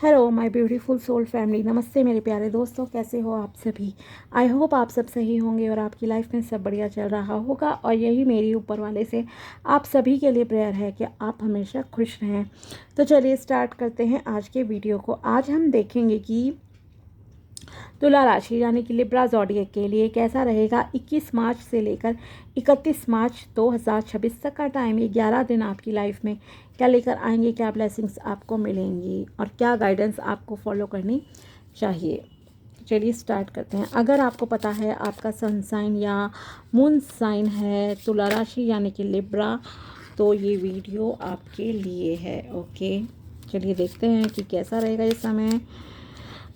Hello my beautiful soul family, नमस्ते मेरे प्यारे दोस्तों, कैसे हो आप सभी। आई होप आप सब सही होंगे और आपकी लाइफ में सब बढ़िया चल रहा होगा। और यही मेरी ऊपर वाले से आप सभी के लिए प्रेयर है कि आप हमेशा खुश रहें। तो चलिए स्टार्ट करते हैं आज के वीडियो को। आज हम देखेंगे कि तुला राशि यानी कि लिब्रा ज़ोडिएक के लिए कैसा रहेगा 21 मार्च से लेकर 31 मार्च 2026 तक का टाइम। ये 11 दिन आपकी लाइफ में क्या लेकर आएंगे, क्या ब्लेसिंग्स आपको मिलेंगी और क्या गाइडेंस आपको फॉलो करनी चाहिए। चलिए स्टार्ट करते हैं। अगर आपको पता है आपका सन साइन या मून साइन है तुला राशि यानी कि लिब्रा, तो ये वीडियो आपके लिए है। ओके, चलिए देखते हैं कि कैसा रहेगा ये समय।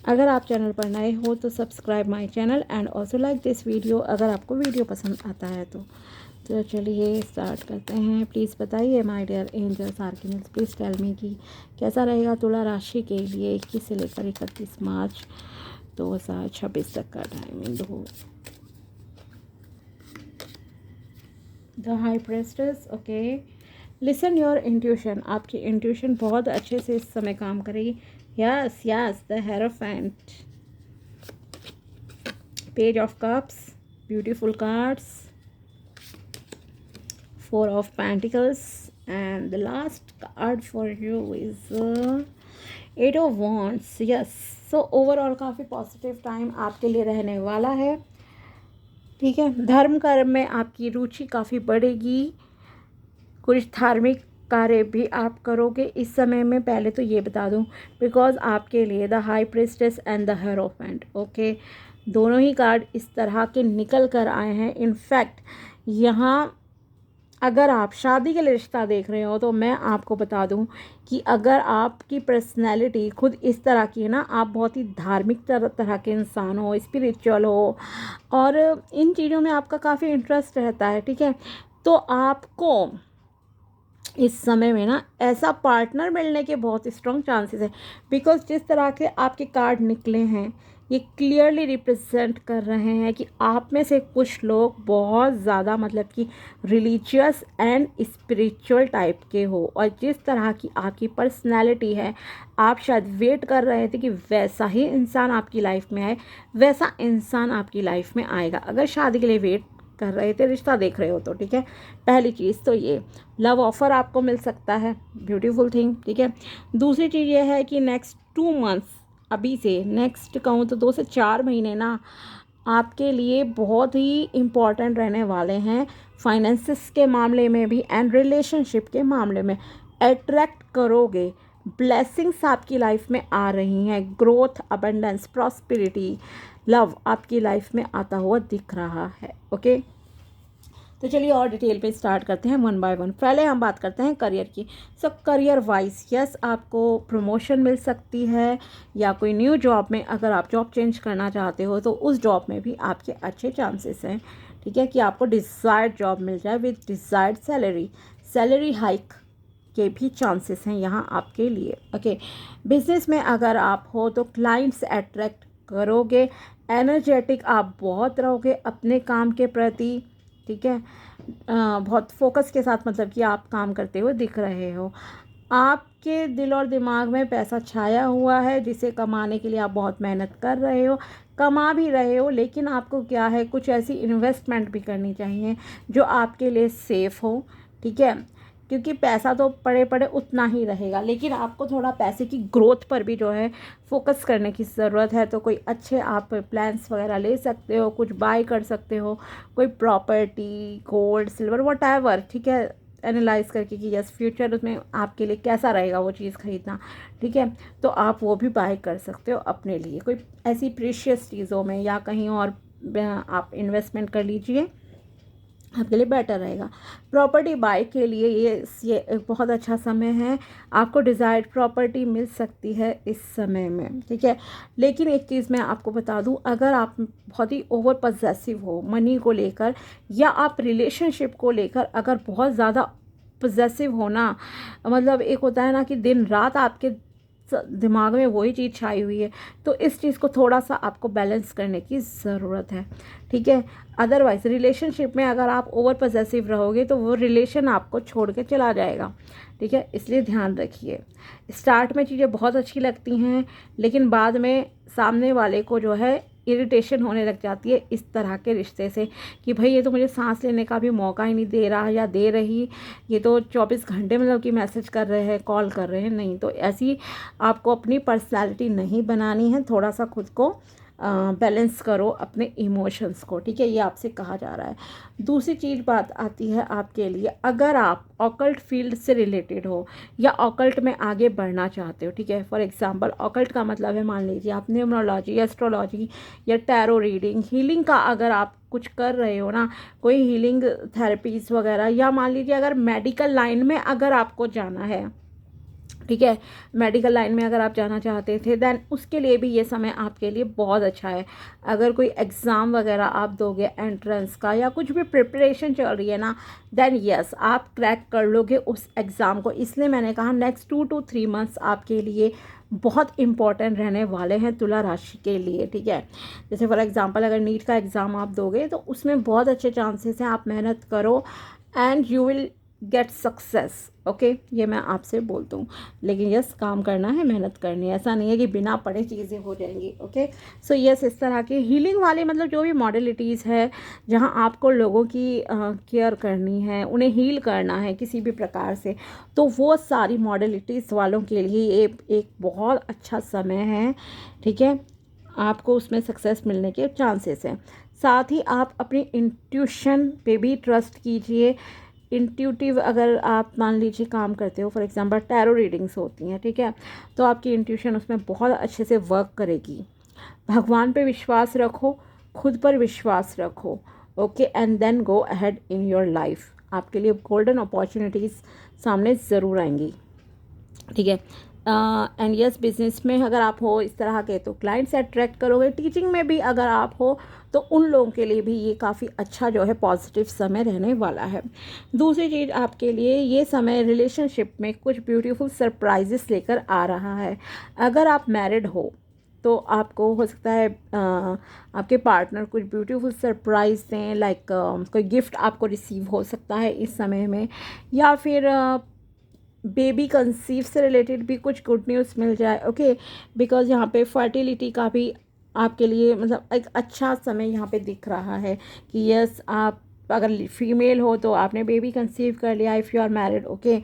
अगर आप चैनल पर नए हो तो subscribe my channel and also like this video अगर आपको वीडियो पसंद आता है तो चलिए स्टार्ट करते हैं। प्लीज़ बताइए my dear angels archangels, please tell me कि कैसा रहेगा तुला राशि के लिए 21 से लेकर 31 मार्च 2026 तक का timing. The high priestess. Okay, listen your intuition. आपकी इंट्यूशन बहुत अच्छे से इस समय काम करेगी। Yes yes, the hierophant, page of cups, beautiful cards, four of pentacles and the last card for you is eight of wands. Yes, so overall काफ़ी positive time आपके लिए रहने वाला है। ठीक है, धर्म कर्म में आपकी रुचि काफ़ी बढ़ेगी। कुछ धार्मिक कार्य भी आप करोगे इस समय में। पहले तो ये बता दूं बिकॉज आपके लिए the high priestess and the hierophant, okay, दोनों ही कार्ड इस तरह के निकल कर आए हैं। इनफैक्ट यहाँ अगर आप शादी के लिए रिश्ता देख रहे हो तो मैं आपको बता दूं कि अगर आपकी पर्सनैलिटी खुद इस तरह की है ना, आप बहुत ही धार्मिक तरह के इंसान हो, स्पिरिचुअल हो और इन चीज़ों में आपका काफ़ी इंटरेस्ट रहता है, ठीक है, तो आपको इस समय में ना ऐसा पार्टनर मिलने के बहुत स्ट्रॉन्ग चांसेस है। बिकॉज जिस तरह के आपके कार्ड निकले हैं ये क्लियरली रिप्रेजेंट कर रहे हैं कि आप में से कुछ लोग बहुत ज़्यादा मतलब कि रिलीजियस एंड स्पिरिचुअल टाइप के हो और जिस तरह की आपकी पर्सनैलिटी है आप शायद वेट कर रहे थे कि वैसा ही इंसान आपकी लाइफ में आए, वैसा इंसान आपकी लाइफ में आएगा। अगर शादी के लिए वेट कर रहे थे, रिश्ता देख रहे हो तो ठीक है, पहली चीज़ तो ये लव ऑफ़र आपको मिल सकता है, ब्यूटीफुल थिंग, ठीक है। दूसरी चीज़ ये है कि नेक्स्ट 2 मंथ्स, अभी से नेक्स्ट कहूँ तो 2 से 4 महीने ना आपके लिए बहुत ही इम्पॉर्टेंट रहने वाले हैं। फाइनेंसिस के मामले में भी एंड रिलेशनशिप के मामले में अट्रैक्ट करोगे। ब्लेसिंग्स आपकी लाइफ में आ रही हैं, ग्रोथ, अबंडेंस, प्रॉस्पेरिटी, लव आपकी लाइफ में आता हुआ दिख रहा है। ओके, तो चलिए और डिटेल पे स्टार्ट करते हैं वन बाय वन। पहले हम बात करते हैं करियर की। सो करियर वाइज यस, आपको प्रमोशन मिल सकती है या कोई न्यू जॉब में अगर आप जॉब चेंज करना चाहते हो तो उस जॉब में भी आपके अच्छे चांसेस हैं, ठीक है, कि आपको डिज़ायर्ड जॉब मिल जाए with desired salary. Salary hike के भी चांसेस हैं यहाँ आपके लिए। ओके, बिजनेस में अगर आप हो तो क्लाइंट्स अट्रैक्ट करोगे। एनर्जेटिक आप बहुत रहोगे अपने काम के प्रति, ठीक है, बहुत फोकस के साथ मतलब कि आप काम करते हुए दिख रहे हो। आपके दिल और दिमाग में पैसा छाया हुआ है जिसे कमाने के लिए आप बहुत मेहनत कर रहे हो, कमा भी रहे हो, लेकिन आपको क्या है कुछ ऐसी इन्वेस्टमेंट भी करनी चाहिए जो आपके लिए सेफ़ हो, ठीक है, क्योंकि पैसा तो पड़े पड़े उतना ही रहेगा, लेकिन आपको थोड़ा पैसे की ग्रोथ पर भी जो है फोकस करने की ज़रूरत है। तो कोई अच्छे आप प्लान्स वगैरह ले सकते हो, कुछ बाय कर सकते हो, कोई प्रॉपर्टी, गोल्ड, सिल्वर, व्हाटएवर, ठीक है, एनालाइज करके कि यस फ्यूचर उसमें आपके लिए कैसा रहेगा वो चीज़ खरीदना, ठीक है, तो आप वो भी बाय कर सकते हो अपने लिए कोई ऐसी प्रीशियस चीज़ों में या कहीं और आप इन्वेस्टमेंट कर लीजिए, आपके लिए बेटर रहेगा। प्रॉपर्टी बाय के लिए ये एक बहुत अच्छा समय है, आपको डिज़ायर्ड प्रॉपर्टी मिल सकती है इस समय में, ठीक है। लेकिन एक चीज़ मैं आपको बता दूं, अगर आप बहुत ही ओवर पजेसिव हो मनी को लेकर या आप रिलेशनशिप को लेकर अगर बहुत ज़्यादा पजेसिव हो ना, मतलब एक होता है ना कि दिन रात आपके दिमाग में वही चीज़ छाई हुई है। तो इस चीज़ को थोड़ा सा आपको बैलेंस करने की ज़रूरत है, ठीक है। अदरवाइज़ रिलेशनशिप में अगर आप ओवर पॉसेसिव रहोगे तो वो रिलेशन आपको छोड़ के चला जाएगा, ठीक है। इसलिए ध्यान रखिए। स्टार्ट में चीज़ें बहुत अच्छी लगती हैं, लेकिन बाद में सामने वाले को जो है इरिटेशन होने लग जाती है इस तरह के रिश्ते से कि भाई ये तो मुझे सांस लेने का भी मौका ही नहीं दे रहा या दे रही, ये तो 24 घंटे मतलब कि मैसेज कर रहे हैं, कॉल कर रहे हैं। नहीं, तो ऐसी आपको अपनी पर्सनैलिटी नहीं बनानी है। थोड़ा सा खुद को बैलेंस करो अपने इमोशंस को, ठीक है। ये आपसे कहा जा रहा है। दूसरी चीज़ बात आती है आपके लिए, अगर आप ऑकल्ट फील्ड से रिलेटेड हो या ऑकल्ट में आगे बढ़ना चाहते हो, ठीक है। फॉर एग्जांपल ऑकल्ट का मतलब है, मान लीजिए आप न्यूमरोलॉजी, एस्ट्रोलॉजी या टैरो रीडिंग, हीलिंग का अगर आप कुछ कर रहे हो ना, कोई हीलिंग थेरेपीज़ वगैरह, या मान लीजिए अगर मेडिकल लाइन में अगर आपको जाना है, ठीक है, मेडिकल लाइन में अगर आप जाना चाहते थे, देन उसके लिए भी ये समय आपके लिए बहुत अच्छा है। अगर कोई एग्ज़ाम वगैरह आप दोगे एंट्रेंस का या कुछ भी प्रिपरेशन चल रही है ना, देन यस आप क्रैक कर लोगे उस एग्ज़ाम को। इसलिए मैंने कहा नेक्स्ट 2 to 3 मंथ्स आपके लिए बहुत इंपॉर्टेंट रहने वाले हैं तुला राशि के लिए, ठीक है। जैसे फॉर एग्ज़ाम्पल अगर नीट का एग्ज़ाम आप दोगे तो उसमें बहुत अच्छे चांसेस हैं, आप मेहनत करो and you will get success, okay. ये मैं आपसे बोलता हूँ, लेकिन यस काम करना है, मेहनत करनी है, ऐसा नहीं है कि बिना पढ़े चीज़ें हो जाएंगी, ओके। सो यस इस तरह की हीलिंग वाले मतलब जो भी मॉडलिटीज़ है जहाँ आपको लोगों की केयर करनी है, उन्हें हील करना है किसी भी प्रकार से, तो वो सारी मॉडलिटीज़ वालों के लिए एक बहुत अच्छा समय है, ठीक है। आपको उसमें सक्सेस मिलने के चांसेस हैं। साथ ही आप अपनी इंट्यूशन पे भी ट्रस्ट कीजिए। इंट्यूटिव अगर आप मान लीजिए काम करते हो, फॉर एग्जांपल टैरो रीडिंग्स होती हैं, ठीक है, तो आपकी इंट्यूशन उसमें बहुत अच्छे से वर्क करेगी। भगवान पे विश्वास रखो, खुद पर विश्वास रखो, okay, and then go ahead in your life. आपके लिए गोल्डन अपॉर्चुनिटीज़ सामने ज़रूर आएंगी, ठीक है। एंड यस बिजनेस में अगर आप हो इस तरह के तो क्लाइंट्स अट्रैक्ट करोगे। टीचिंग में भी अगर आप हो तो उन लोगों के लिए भी ये काफ़ी अच्छा जो है पॉजिटिव समय रहने वाला है। दूसरी चीज़ आपके लिए ये समय रिलेशनशिप में कुछ ब्यूटीफुल सरप्राइजेस लेकर आ रहा है। अगर आप मैरिड हो तो आपको हो सकता है आपके पार्टनर कुछ ब्यूटीफुल सरप्राइज दें, लाइक कोई गिफ्ट आपको रिसीव हो सकता है इस समय में, या फिर बेबी कंसीव से रिलेटेड भी कुछ गुड न्यूज़ मिल जाए, ओके। बिकॉज यहाँ पे फर्टिलिटी का भी आपके लिए मतलब एक अच्छा समय यहाँ पे दिख रहा है कि यस आप अगर फीमेल हो तो आपने बेबी कंसीव कर लिया if you are married, okay.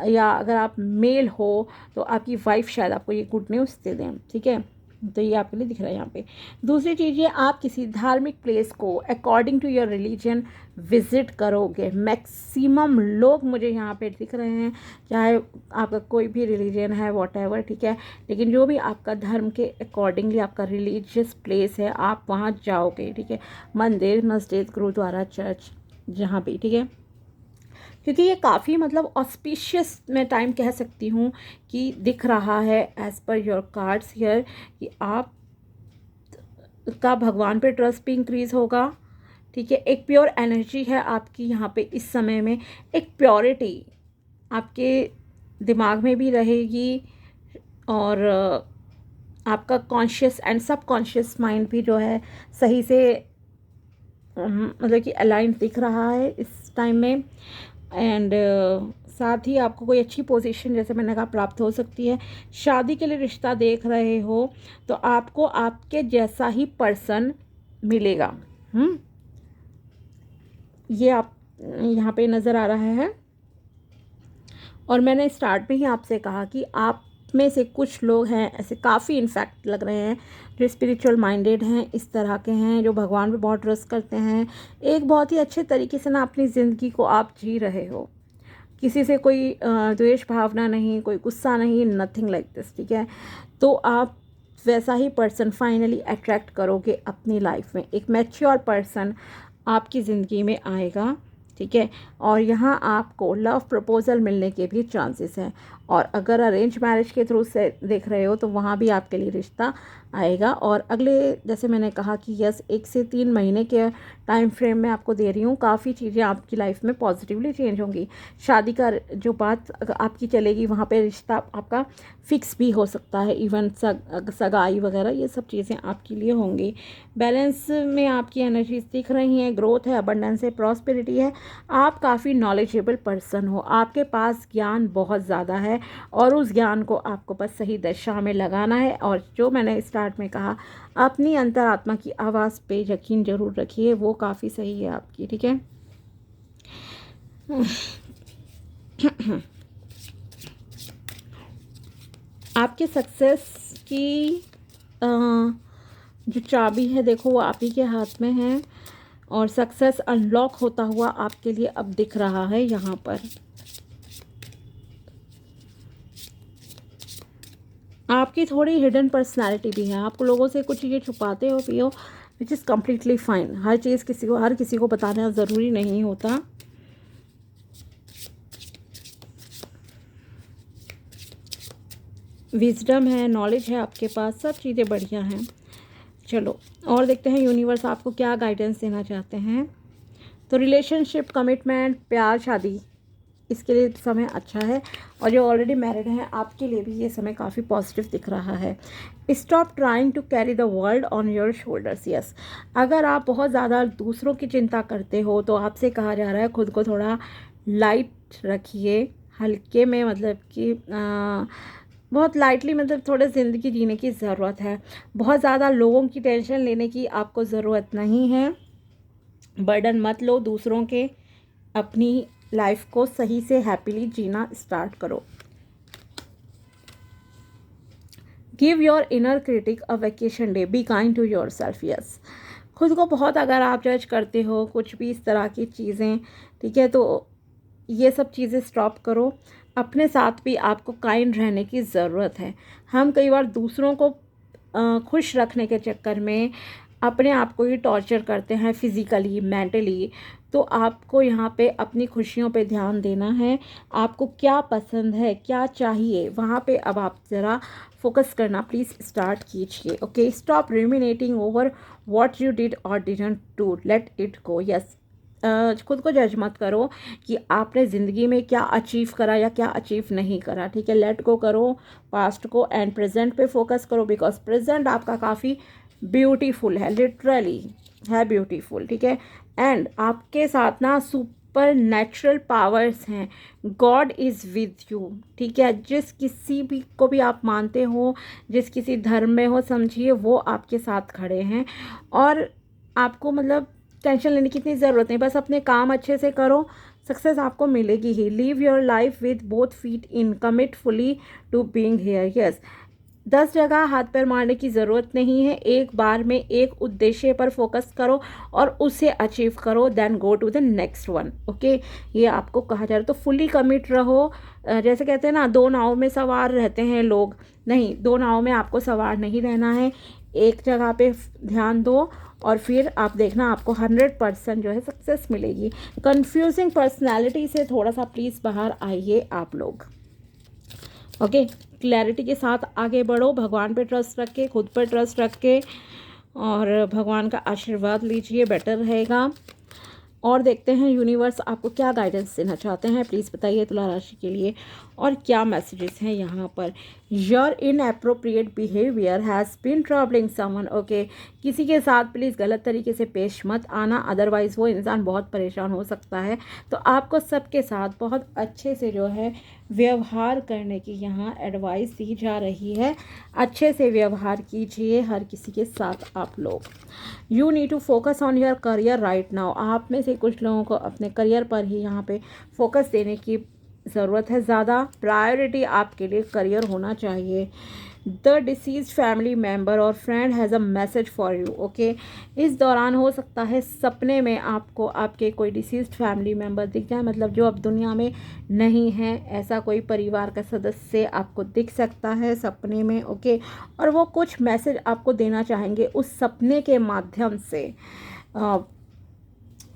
या अगर आप मेल हो तो आपकी वाइफ शायद आपको ये गुड न्यूज़ दे दें, ठीक है। तो ये आपके लिए दिख रहा है यहाँ पे। दूसरी चीज़ ये आप किसी धार्मिक प्लेस को according to your religion visit करोगे। मैक्सिमम लोग मुझे यहाँ पे दिख रहे हैं, चाहे आपका कोई भी रिलीजन है वॉटेवर, ठीक है, लेकिन जो भी आपका धर्म के अकॉर्डिंगली आपका रिलीजियस प्लेस है आप वहाँ जाओगे, ठीक है। मंदिर, मस्जिद, गुरुद्वारा, चर्च, जहाँ भी, ठीक है। क्योंकि ये काफ़ी मतलब ऑस्पिशियस मैं टाइम कह सकती हूँ कि दिख रहा है as per your cards here कि आप का भगवान पे ट्रस्ट भी इंक्रीज़ होगा, ठीक है। एक प्योर एनर्जी है आपकी यहाँ पे इस समय में, एक प्योरिटी आपके दिमाग में भी रहेगी, और आपका कॉन्शियस एंड सबकॉन्शियस माइंड भी जो है सही से मतलब कि अलाइन दिख रहा है इस टाइम में। एंड साथ ही आपको कोई अच्छी पोजीशन जैसे मैंने कहा प्राप्त हो सकती है। शादी के लिए रिश्ता देख रहे हो तो आपको आपके जैसा ही पर्सन मिलेगा, ये आप यहाँ पे नज़र आ रहा है। और मैंने स्टार्ट में ही आपसे कहा कि आप में से कुछ लोग हैं ऐसे, काफ़ी इनफैक्ट लग रहे हैं, जो स्पिरिचुअल माइंडेड हैं, इस तरह के हैं, जो भगवान पे बहुत ट्रस्ट करते हैं। एक बहुत ही अच्छे तरीके से ना अपनी ज़िंदगी को आप जी रहे हो, किसी से कोई द्वेष भावना नहीं, कोई गुस्सा नहीं, नथिंग लाइक दिस, ठीक है। तो आप वैसा ही पर्सन फाइनली अट्रैक्ट करोगे अपनी लाइफ में। एक मैच्योर पर्सन आपकी ज़िंदगी में आएगा, ठीक है। और यहाँ आपको लव प्रपोज़ल मिलने के भी चांसेस हैं। और अगर अरेंज मैरिज के थ्रू से देख रहे हो तो वहाँ भी आपके लिए रिश्ता आएगा। और अगले, जैसे मैंने कहा कि यस, 1 से 3 महीने के टाइम फ्रेम में आपको दे रही हूँ, काफ़ी चीज़ें आपकी लाइफ में पॉजिटिवली चेंज होंगी। शादी का जो बात आपकी चलेगी, वहाँ पे रिश्ता आपका फिक्स भी हो सकता है। इवन सगाई वगैरह ये सब चीज़ें आपके लिए होंगी। बैलेंस में आपकी एनर्जीज दिख रही हैं, ग्रोथ है, अबंडेंस है, प्रॉस्पेरिटी है। आप काफ़ी नॉलेजेबल पर्सन हो, आपके पास ज्ञान बहुत ज़्यादा है और उस ज्ञान को आपको बस सही दिशा में लगाना है। और जो मैंने स्टार्ट में कहा, अपनी अंतरात्मा की आवाज़ पे यकीन ज़रूर रखिए, वो काफ़ी सही है आपकी, ठीक है। आपके सक्सेस की जो चाबी है देखो, वो आप ही के हाथ में है और सक्सेस अनलॉक होता हुआ आपके लिए अब दिख रहा है यहाँ पर। आपकी थोड़ी हिडन पर्सनालिटी भी है, आप लोगों से कुछ चीज़ें छुपाते हो पियो, विच इज़ कम्प्लीटली फाइन। हर चीज़ हर किसी को बताना ज़रूरी नहीं होता। विजडम है, नॉलेज है आपके पास, सब चीज़ें बढ़िया हैं। चलो और देखते हैं यूनिवर्स आपको क्या गाइडेंस देना चाहते हैं। तो रिलेशनशिप, कमिटमेंट, प्यार, शादी, इसके लिए समय अच्छा है। और जो ऑलरेडी मैरिड हैं आपके लिए भी ये समय काफ़ी पॉजिटिव दिख रहा है। Stop trying to carry the world on your shoulders. Yes, अगर आप बहुत ज़्यादा दूसरों की चिंता करते हो तो आपसे कहा जा रहा है खुद को थोड़ा लाइट रखिए, हल्के में, मतलब कि बहुत लाइटली, मतलब थोड़े ज़िंदगी जीने की ज़रूरत है। बहुत ज़्यादा लोगों की टेंशन लेने की आपको ज़रूरत नहीं है। बर्डन मत लो दूसरों के, अपनी लाइफ को सही से हैप्पीली जीना स्टार्ट करो। Give your inner critic a vacation day, be kind to yourself. Yes, खुद को बहुत अगर आप जज करते हो कुछ भी इस तरह की चीज़ें, ठीक है, तो ये सब चीज़ें स्टॉप करो। अपने साथ भी आपको काइंड रहने की ज़रूरत है। हम कई बार दूसरों को खुश रखने के चक्कर में अपने आप को ही टॉर्चर करते हैं, फिज़िकली, मेंटली। तो आपको यहाँ पे अपनी खुशियों पे ध्यान देना है। आपको क्या पसंद है, क्या चाहिए, वहाँ पे अब आप ज़रा फोकस करना प्लीज़ स्टार्ट कीजिए। Okay, stop ruminating over what you did और didn't do, let it go. Yes, खुद को जज मत करो कि आपने ज़िंदगी में क्या अचीव करा या क्या अचीव नहीं करा, ठीक है। लेट गो करो पास्ट को एंड प्रेजेंट पे फोकस करो, बिकॉज प्रेजेंट आपका काफ़ी ब्यूटीफुल है, लिटरली है ब्यूटीफुल, ठीक है। एंड आपके साथ ना सुपर नेचुरल पावर्स हैं, गॉड इज़ विद यू, ठीक है। जिस किसी भी को भी आप मानते हो, जिस किसी धर्म में हो, समझिए वो आपके साथ खड़े हैं। और आपको मतलब टेंशन लेने की इतनी ज़रूरत नहीं, बस अपने काम अच्छे से करो, सक्सेस आपको मिलेगी ही। Live your life with both feet in, commit fully to being here. Yes, 10 जगह हाथ पैर मारने की ज़रूरत नहीं है, एक बार में एक उद्देश्य पर फोकस करो और उसे अचीव करो, then go to the next one. Okay, ये आपको कहा जा रहा है। तो फुली कमिट रहो। जैसे कहते हैं ना, 2 नाव में सवार रहते हैं लोग, नहीं, 2 नाव में आपको सवार नहीं रहना है। एक जगह पे ध्यान दो और फिर आप देखना आपको 100% जो है सक्सेस मिलेगी। कंफ्यूजिंग पर्सनैलिटी से थोड़ा सा प्लीज़ बाहर आइए आप लोग। ओके, क्लैरिटी के साथ आगे बढ़ो, भगवान पे ट्रस्ट रख के, खुद पर ट्रस्ट रख के, और भगवान का आशीर्वाद लीजिए, बेटर रहेगा। और देखते हैं यूनिवर्स आपको क्या गाइडेंस देना चाहते हैं, प्लीज़ बताइए तुला राशि के लिए। और क्या मैसेजेस हैं यहाँ पर। Your inappropriate behaviour has been troubling someone. Okay, किसी के साथ प्लीज़ गलत तरीके से पेश मत आना, अदरवाइज़ वो इंसान बहुत परेशान हो सकता है। तो आपको सबके साथ बहुत अच्छे से जो है व्यवहार करने की यहाँ एडवाइस दी जा रही है। अच्छे से व्यवहार कीजिए हर किसी के साथ आप लोग। You need to focus on your career right now. आप में से कुछ लोगों को अपने करियर पर ही यहाँ पे फोकस देने की ज़रूरत है। ज़्यादा प्रायोरिटी आपके लिए करियर होना चाहिए। द डिसीज फैमिली मेम्बर और friend has a message for you. Okay, इस दौरान हो सकता है सपने में आपको आपके कोई डिसीज फैमिली मेम्बर दिख जाए, मतलब जो अब दुनिया में नहीं है, ऐसा कोई परिवार का सदस्य आपको दिख सकता है सपने में। ओके, और वो कुछ मैसेज आपको देना चाहेंगे उस सपने के माध्यम से।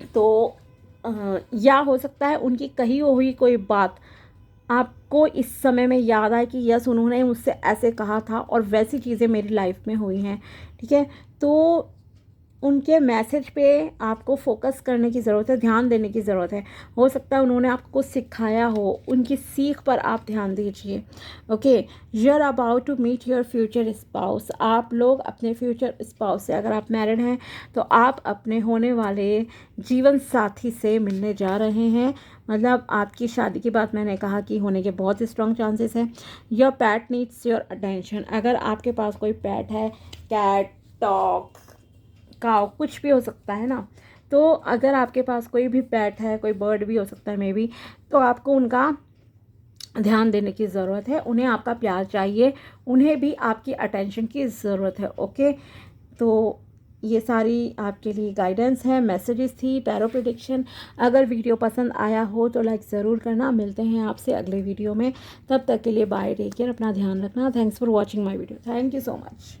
तो या हो सकता है उनकी कही हुई कोई बात आपको इस समय में याद आए कि यस उन्होंने मुझसे ऐसे कहा था और वैसी चीज़ें मेरी लाइफ में हुई हैं, ठीक है। तो उनके मैसेज पे आपको फोकस करने की ज़रूरत है, ध्यान देने की ज़रूरत है। हो सकता है उन्होंने आपको कुछ सिखाया हो, उनकी सीख पर आप ध्यान दीजिए। Okay, you are about to meet your future spouse. आप लोग अपने फ्यूचर स्पाउस से, अगर आप मैरिड हैं तो आप अपने होने वाले जीवन साथी से मिलने जा रहे हैं। मतलब आपकी शादी की बात मैंने कहा कि होने के बहुत स्ट्रॉन्ग चांसेस हैं। Your PAT needs your attention. अगर आपके पास कोई पैट है, कैट, डॉग, काव, कुछ भी हो सकता है ना, तो अगर आपके पास कोई भी पेट है, कोई बर्ड भी हो सकता है मे बी, तो आपको उनका ध्यान देने की ज़रूरत है, उन्हें आपका प्यार चाहिए, उन्हें भी आपकी अटेंशन की ज़रूरत है। ओके, तो ये सारी आपके लिए गाइडेंस है, मैसेजेस थी, टैरो प्रेडिक्शन। अगर वीडियो पसंद आया हो तो लाइक ज़रूर करना। मिलते हैं आपसे अगले वीडियो में, तब तक के लिए बाय, टेक केयर, अपना ध्यान रखना। Thanks for watching my video, thank you so much.